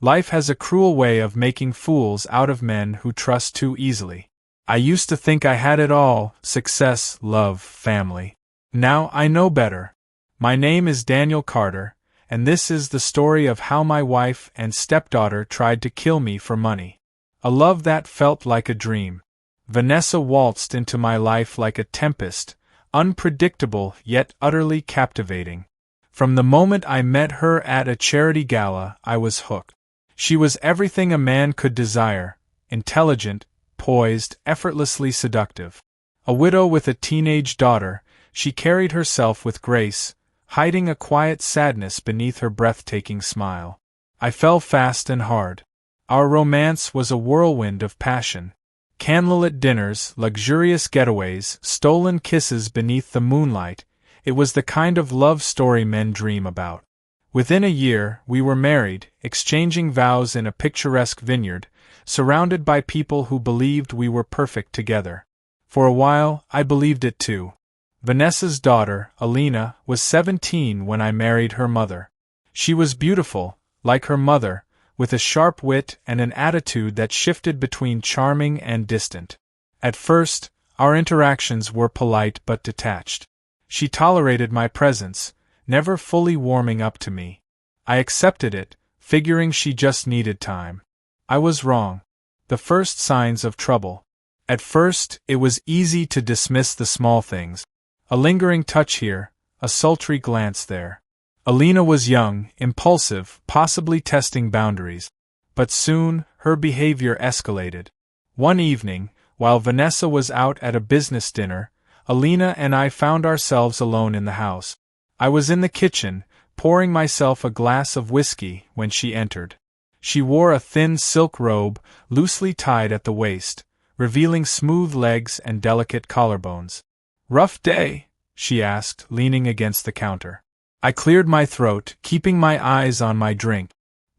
Life has a cruel way of making fools out of men who trust too easily. I used to think I had it all: success, love, family. Now I know better. My name is Daniel Carter, and this is the story of how my wife and stepdaughter tried to kill me for money. A love that felt like a dream. Vanessa waltzed into my life like a tempest, unpredictable yet utterly captivating. From the moment I met her at a charity gala, I was hooked. She was everything a man could desire: intelligent, poised, effortlessly seductive. A widow with a teenage daughter, she carried herself with grace, hiding a quiet sadness beneath her breathtaking smile. I fell fast and hard. Our romance was a whirlwind of passion. Candlelit dinners, luxurious getaways, stolen kisses beneath the moonlight. It was the kind of love story men dream about. Within a year, we were married, exchanging vows in a picturesque vineyard, surrounded by people who believed we were perfect together. For a while, I believed it too. Vanessa's daughter, Alina, was 17 when I married her mother. She was beautiful, like her mother, with a sharp wit and an attitude that shifted between charming and distant. At first, our interactions were polite but detached. She tolerated my presence, never fully warming up to me. I accepted it, figuring she just needed time. I was wrong. The first signs of trouble. At first, it was easy to dismiss the small things. A lingering touch here, a sultry glance there. Alina was young, impulsive, possibly testing boundaries. But soon, her behavior escalated. One evening, while Vanessa was out at a business dinner, Alina and I found ourselves alone in the house. I was in the kitchen, pouring myself a glass of whiskey, when she entered. She wore a thin silk robe, loosely tied at the waist, revealing smooth legs and delicate collarbones. "Rough day?" she asked, leaning against the counter. I cleared my throat, keeping my eyes on my drink.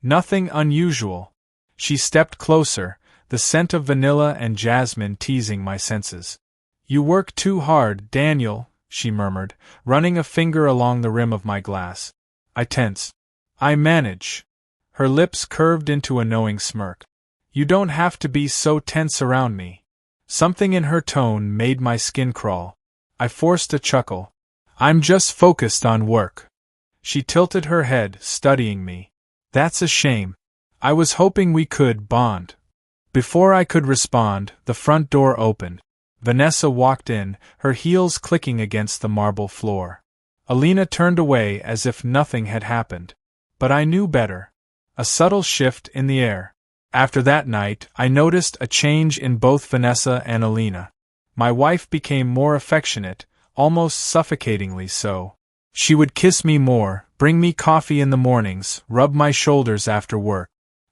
"Nothing unusual." She stepped closer, the scent of vanilla and jasmine teasing my senses. "You work too hard, Daniel," she murmured, running a finger along the rim of my glass. I tensed. "I manage." Her lips curved into a knowing smirk. "You don't have to be so tense around me." Something in her tone made my skin crawl. I forced a chuckle. "I'm just focused on work." She tilted her head, studying me. "That's a shame. I was hoping we could bond." Before I could respond, the front door opened. Vanessa walked in, her heels clicking against the marble floor. Alina turned away as if nothing had happened. But I knew better. A subtle shift in the air. After that night, I noticed a change in both Vanessa and Alina. My wife became more affectionate, almost suffocatingly so. She would kiss me more, bring me coffee in the mornings, rub my shoulders after work.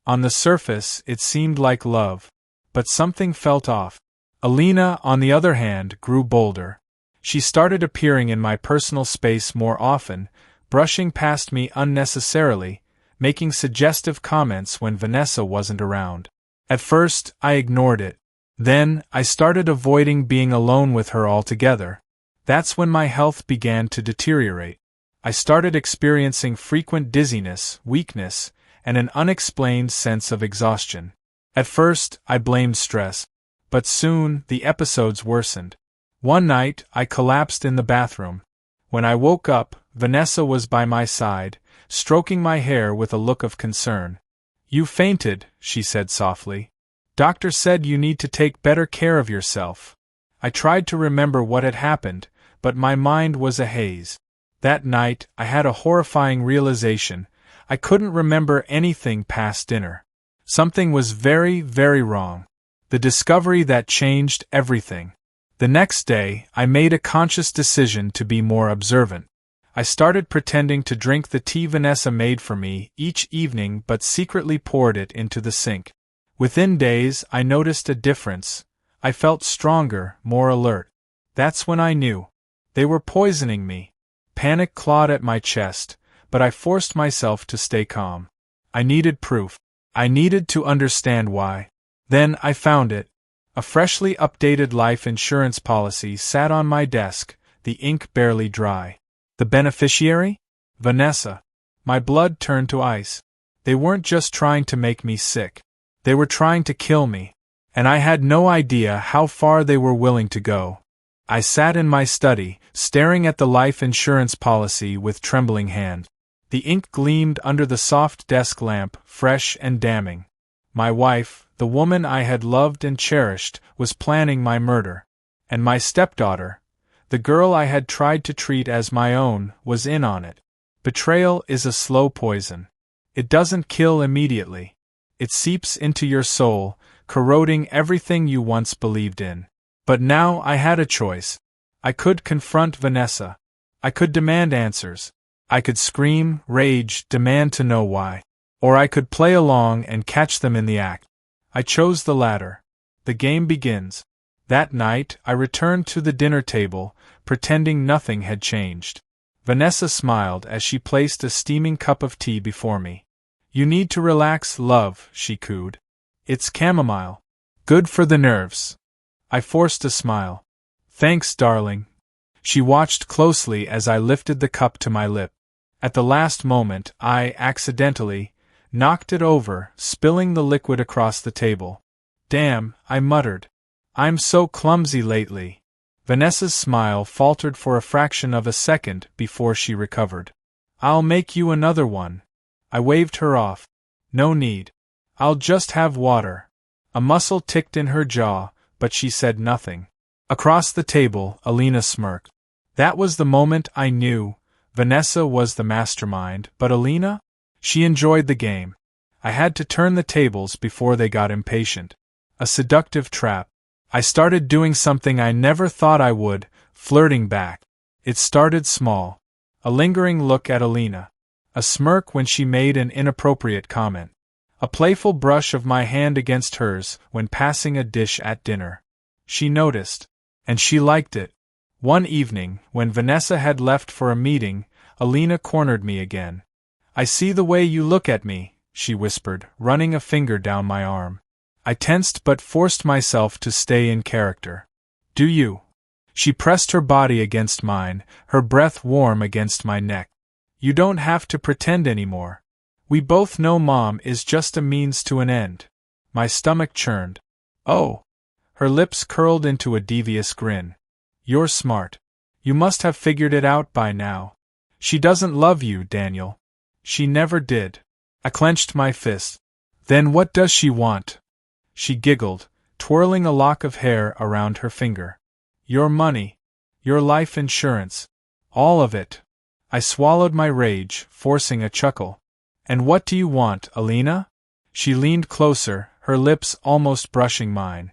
On the surface, it seemed like love. But something felt off. Alina, on the other hand, grew bolder. She started appearing in my personal space more often, brushing past me unnecessarily, making suggestive comments when Vanessa wasn't around. At first, I ignored it. Then, I started avoiding being alone with her altogether. That's when my health began to deteriorate. I started experiencing frequent dizziness, weakness, and an unexplained sense of exhaustion. At first, I blamed stress. But soon, the episodes worsened. One night, I collapsed in the bathroom. When I woke up, Vanessa was by my side, stroking my hair with a look of concern. "You fainted," she said softly. "Doctor said you need to take better care of yourself." I tried to remember what had happened, but my mind was a haze. That night, I had a horrifying realization. I couldn't remember anything past dinner. Something was very, very wrong. The discovery that changed everything. The next day, I made a conscious decision to be more observant. I started pretending to drink the tea Vanessa made for me each evening but secretly poured it into the sink. Within days, I noticed a difference. I felt stronger, more alert. That's when I knew. They were poisoning me. Panic clawed at my chest, but I forced myself to stay calm. I needed proof. I needed to understand why. Then I found it. A freshly updated life insurance policy sat on my desk, the ink barely dry. The beneficiary? Vanessa. My blood turned to ice. They weren't just trying to make me sick. They were trying to kill me. And I had no idea how far they were willing to go. I sat in my study, staring at the life insurance policy with trembling hand. The ink gleamed under the soft desk lamp, fresh and damning. My wife, the woman I had loved and cherished, was planning my murder. And my stepdaughter, the girl I had tried to treat as my own, was in on it. Betrayal is a slow poison. It doesn't kill immediately. It seeps into your soul, corroding everything you once believed in. But now I had a choice. I could confront Vanessa. I could demand answers. I could scream, rage, demand to know why. Or I could play along and catch them in the act. I chose the latter. The game begins. That night, I returned to the dinner table, pretending nothing had changed. Vanessa smiled as she placed a steaming cup of tea before me. "You need to relax, love," she cooed. "It's chamomile. Good for the nerves." I forced a smile. "Thanks, darling." She watched closely as I lifted the cup to my lip. At the last moment, I, accidentally, knocked it over, spilling the liquid across the table. "Damn," I muttered. "I'm so clumsy lately." Vanessa's smile faltered for a fraction of a second before she recovered. "I'll make you another one." I waved her off. "No need. I'll just have water." A muscle ticked in her jaw, but she said nothing. Across the table, Alina smirked. That was the moment I knew. Vanessa was the mastermind, but Alina? She enjoyed the game. I had to turn the tables before they got impatient. A seductive trap. I started doing something I never thought I would, flirting back. It started small. A lingering look at Alina. A smirk when she made an inappropriate comment. A playful brush of my hand against hers when passing a dish at dinner. She noticed. And she liked it. One evening, when Vanessa had left for a meeting, Alina cornered me again. "I see the way you look at me," she whispered, running a finger down my arm. I tensed but forced myself to stay in character. "Do you?" She pressed her body against mine, her breath warm against my neck. "You don't have to pretend anymore. We both know Mom is just a means to an end." My stomach churned. "Oh!" Her lips curled into a devious grin. "You're smart. You must have figured it out by now. She doesn't love you, Daniel. She never did." I clenched my fist. "Then what does she want?" She giggled, twirling a lock of hair around her finger. "Your money. Your life insurance. All of it." I swallowed my rage, forcing a chuckle. "And what do you want, Alina?" She leaned closer, her lips almost brushing mine.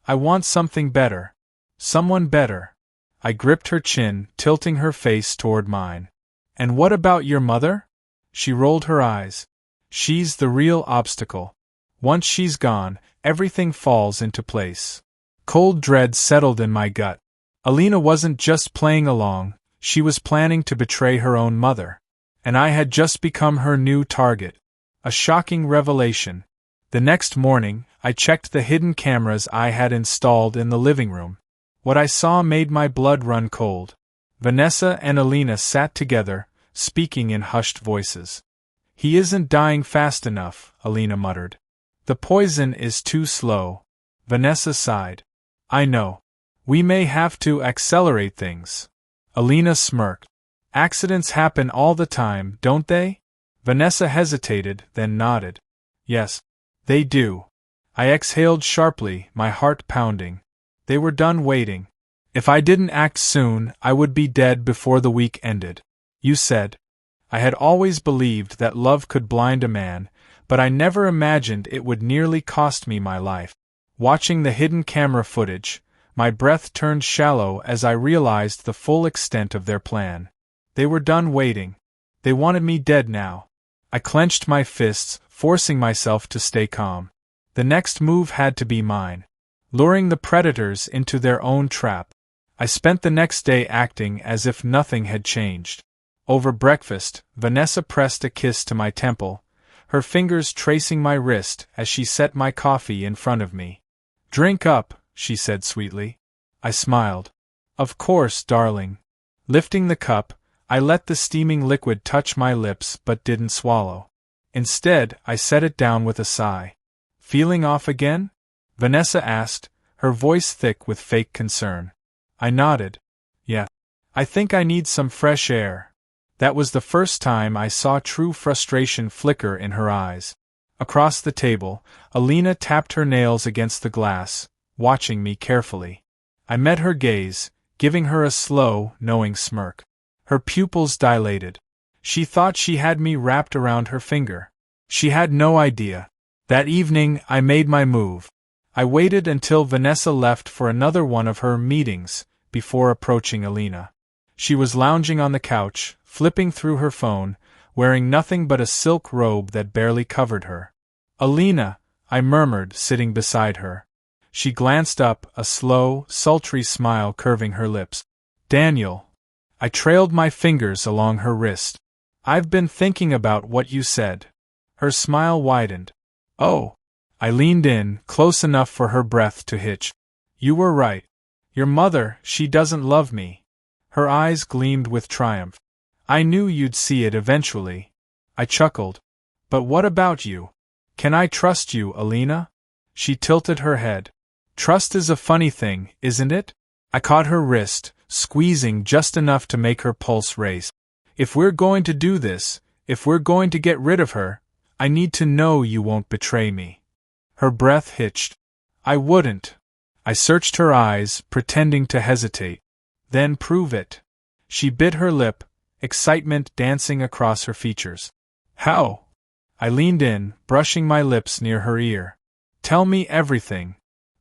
"I want something better. Someone better." I gripped her chin, tilting her face toward mine. "And what about your mother?" She rolled her eyes. "She's the real obstacle. Once she's gone, everything falls into place." Cold dread settled in my gut. Alina wasn't just playing along, she was planning to betray her own mother. And I had just become her new target. A shocking revelation. The next morning, I checked the hidden cameras I had installed in the living room. What I saw made my blood run cold. Vanessa and Alina sat together, speaking in hushed voices. "He isn't dying fast enough," Alina muttered. "The poison is too slow." Vanessa sighed. "I know. We may have to accelerate things." Alina smirked. "Accidents happen all the time, don't they?" Vanessa hesitated, then nodded. "Yes, they do." I exhaled sharply, my heart pounding. They were done waiting. If I didn't act soon, I would be dead before the week ended. "You said." I had always believed that love could blind a man, but I never imagined it would nearly cost me my life. Watching the hidden camera footage, my breath turned shallow as I realized the full extent of their plan. They were done waiting. They wanted me dead now. I clenched my fists, forcing myself to stay calm. The next move had to be mine. Luring the predators into their own trap. I spent the next day acting as if nothing had changed. Over breakfast, Vanessa pressed a kiss to my temple, her fingers tracing my wrist as she set my coffee in front of me. "Drink up," she said sweetly. I smiled. "Of course, darling." Lifting the cup, I let the steaming liquid touch my lips but didn't swallow. Instead, I set it down with a sigh. Feeling off again? Vanessa asked, her voice thick with fake concern. I nodded. Yeah. I think I need some fresh air. That was the first time I saw true frustration flicker in her eyes. Across the table, Alina tapped her nails against the glass, watching me carefully. I met her gaze, giving her a slow, knowing smirk. Her pupils dilated. She thought she had me wrapped around her finger. She had no idea. That evening, I made my move. I waited until Vanessa left for another one of her meetings, before approaching Alina. She was lounging on the couch, flipping through her phone, wearing nothing but a silk robe that barely covered her. Alina, I murmured, sitting beside her. She glanced up, a slow, sultry smile curving her lips. Daniel. I trailed my fingers along her wrist. I've been thinking about what you said. Her smile widened. Oh. I leaned in, close enough for her breath to hitch. You were right. Your mother, she doesn't love me. Her eyes gleamed with triumph. I knew you'd see it eventually. I chuckled. But what about you? Can I trust you, Alina? She tilted her head. Trust is a funny thing, isn't it? I caught her wrist, squeezing just enough to make her pulse race. If we're going to do this, if we're going to get rid of her, I need to know you won't betray me. Her breath hitched. I wouldn't. I searched her eyes, pretending to hesitate. Then prove it. She bit her lip, excitement dancing across her features. How? I leaned in, brushing my lips near her ear. Tell me everything.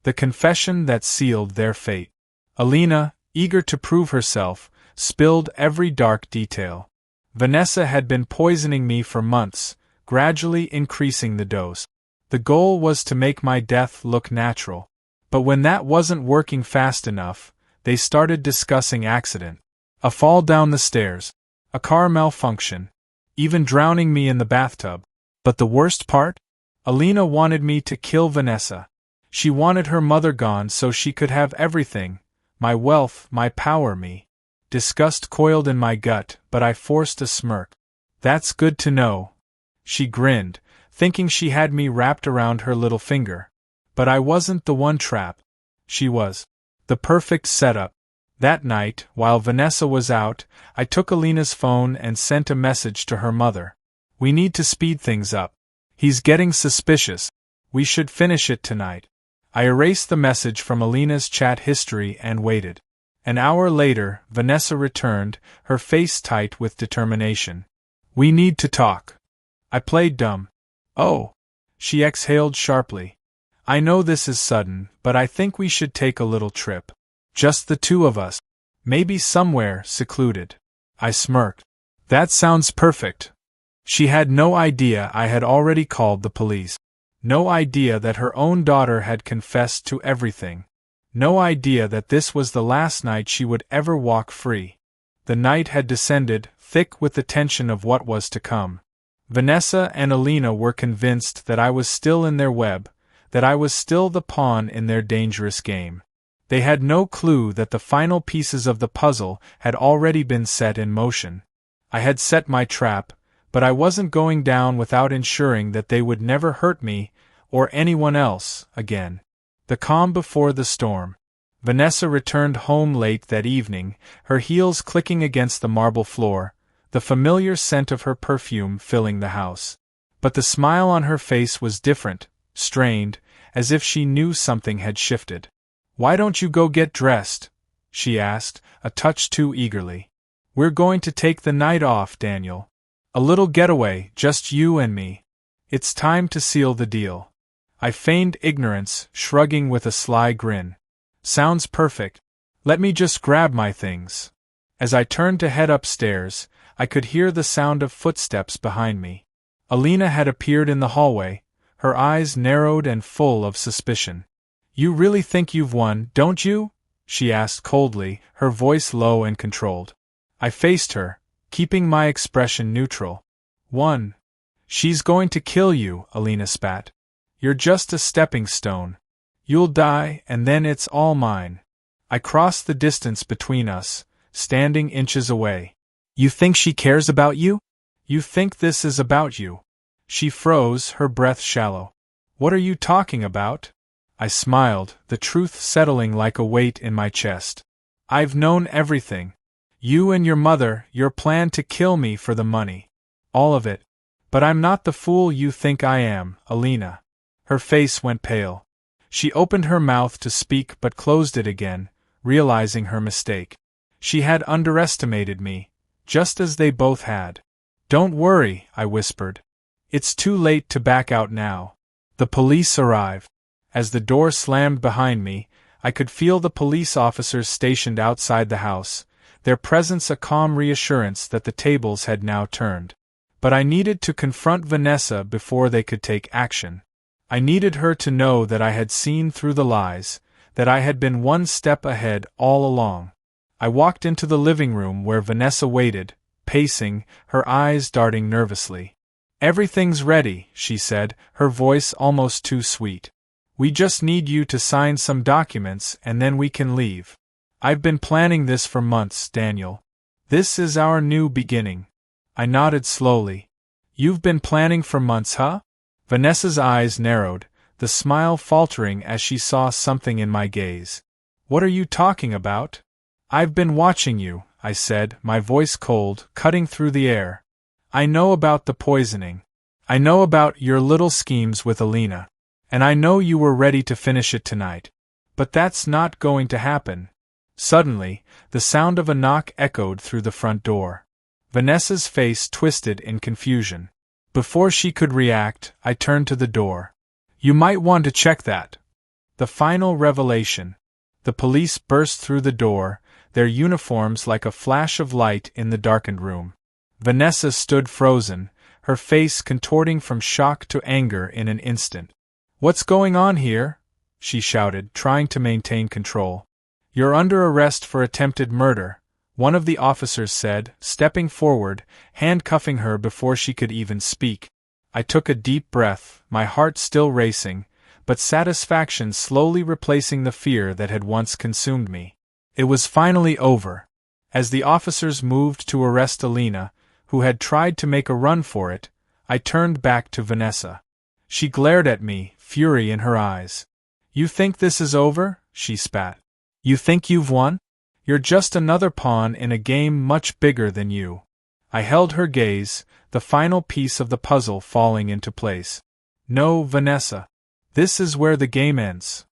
The confession that sealed their fate. Alina, eager to prove herself, spilled every dark detail. Vanessa had been poisoning me for months, gradually increasing the dose. The goal was to make my death look natural. But when that wasn't working fast enough, they started discussing accident. A fall down the stairs. A car malfunction. Even drowning me in the bathtub. But the worst part? Alina wanted me to kill Vanessa. She wanted her mother gone so she could have everything. My wealth, my power, me. Disgust coiled in my gut, but I forced a smirk. That's good to know. She grinned, thinking she had me wrapped around her little finger. But I wasn't the one trap. She was. The perfect setup. That night, while Vanessa was out, I took Alina's phone and sent a message to her mother. We need to speed things up. He's getting suspicious. We should finish it tonight. I erased the message from Alina's chat history and waited. An hour later, Vanessa returned, her face tight with determination. We need to talk. I played dumb. Oh. She exhaled sharply. I know this is sudden, but I think we should take a little trip. Just the two of us. Maybe somewhere secluded. I smirked. That sounds perfect. She had no idea I had already called the police. No idea that her own daughter had confessed to everything. No idea that this was the last night she would ever walk free. The night had descended, thick with the tension of what was to come. Vanessa and Alina were convinced that I was still in their web, that I was still the pawn in their dangerous game. They had no clue that the final pieces of the puzzle had already been set in motion. I had set my trap, but I wasn't going down without ensuring that they would never hurt me, or anyone else, again. The calm before the storm. Vanessa returned home late that evening, her heels clicking against the marble floor, the familiar scent of her perfume filling the house. But the smile on her face was different, strained, as if she knew something had shifted. Why don't you go get dressed? She asked, a touch too eagerly. We're going to take the night off, Daniel. A little getaway, just you and me. It's time to seal the deal. I feigned ignorance, shrugging with a sly grin. Sounds perfect. Let me just grab my things. As I turned to head upstairs, I could hear the sound of footsteps behind me. Alina had appeared in the hallway, her eyes narrowed and full of suspicion. You really think you've won, don't you? She asked coldly, her voice low and controlled. I faced her, keeping my expression neutral. Won. She's going to kill you, Alina spat. You're just a stepping stone. You'll die, and then it's all mine. I crossed the distance between us, standing inches away. You think she cares about you? You think this is about you? She froze, her breath shallow. What are you talking about? I smiled, the truth settling like a weight in my chest. I've known everything. You and your mother, your plan to kill me for the money. All of it. But I'm not the fool you think I am, Alina. Her face went pale. She opened her mouth to speak but closed it again, realizing her mistake. She had underestimated me, just as they both had. Don't worry, I whispered. It's too late to back out now. The police arrived. As the door slammed behind me, I could feel the police officers stationed outside the house, their presence a calm reassurance that the tables had now turned. But I needed to confront Vanessa before they could take action. I needed her to know that I had seen through the lies, that I had been one step ahead all along. I walked into the living room where Vanessa waited, pacing, her eyes darting nervously. Everything's ready, she said, her voice almost too sweet. We just need you to sign some documents and then we can leave. I've been planning this for months, Daniel. This is our new beginning. I nodded slowly. You've been planning for months, huh? Vanessa's eyes narrowed, the smile faltering as she saw something in my gaze. What are you talking about? I've been watching you, I said, my voice cold, cutting through the air. I know about the poisoning. I know about your little schemes with Alina. And I know you were ready to finish it tonight. But that's not going to happen. Suddenly, the sound of a knock echoed through the front door. Vanessa's face twisted in confusion. Before she could react, I turned to the door. You might want to check that. The final revelation. The police burst through the door, their uniforms like a flash of light in the darkened room. Vanessa stood frozen, her face contorting from shock to anger in an instant. What's going on here? She shouted, trying to maintain control. You're under arrest for attempted murder, one of the officers said, stepping forward, handcuffing her before she could even speak. I took a deep breath, my heart still racing, but satisfaction slowly replacing the fear that had once consumed me. It was finally over. As the officers moved to arrest Alina, who had tried to make a run for it, I turned back to Vanessa. She glared at me, fury in her eyes. You think this is over? She spat. You think you've won? You're just another pawn in a game much bigger than you. I held her gaze, the final piece of the puzzle falling into place. No, Vanessa. This is where the game ends.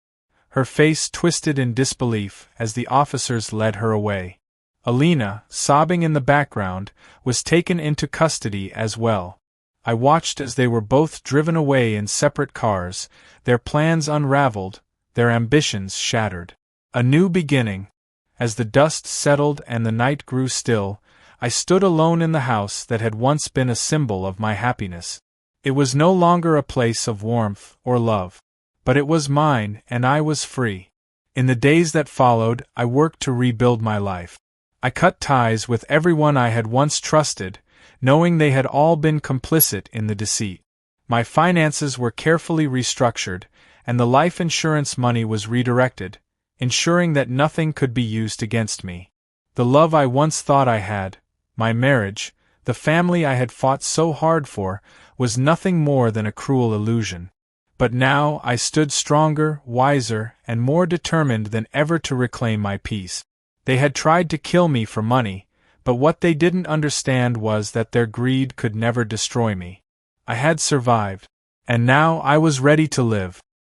Her face twisted in disbelief as the officers led her away. Alina, sobbing in the background, was taken into custody as well. I watched as they were both driven away in separate cars, their plans unraveled, their ambitions shattered. A new beginning. As the dust settled and the night grew still, I stood alone in the house that had once been a symbol of my happiness. It was no longer a place of warmth or love. But it was mine, and I was free. In the days that followed, I worked to rebuild my life. I cut ties with everyone I had once trusted, knowing they had all been complicit in the deceit. My finances were carefully restructured, and the life insurance money was redirected, ensuring that nothing could be used against me. The love I once thought I had, my marriage, the family I had fought so hard for, was nothing more than a cruel illusion. But now I stood stronger, wiser, and more determined than ever to reclaim my peace. They had tried to kill me for money, but what they didn't understand was that their greed could never destroy me. I had survived, and now I was ready to live.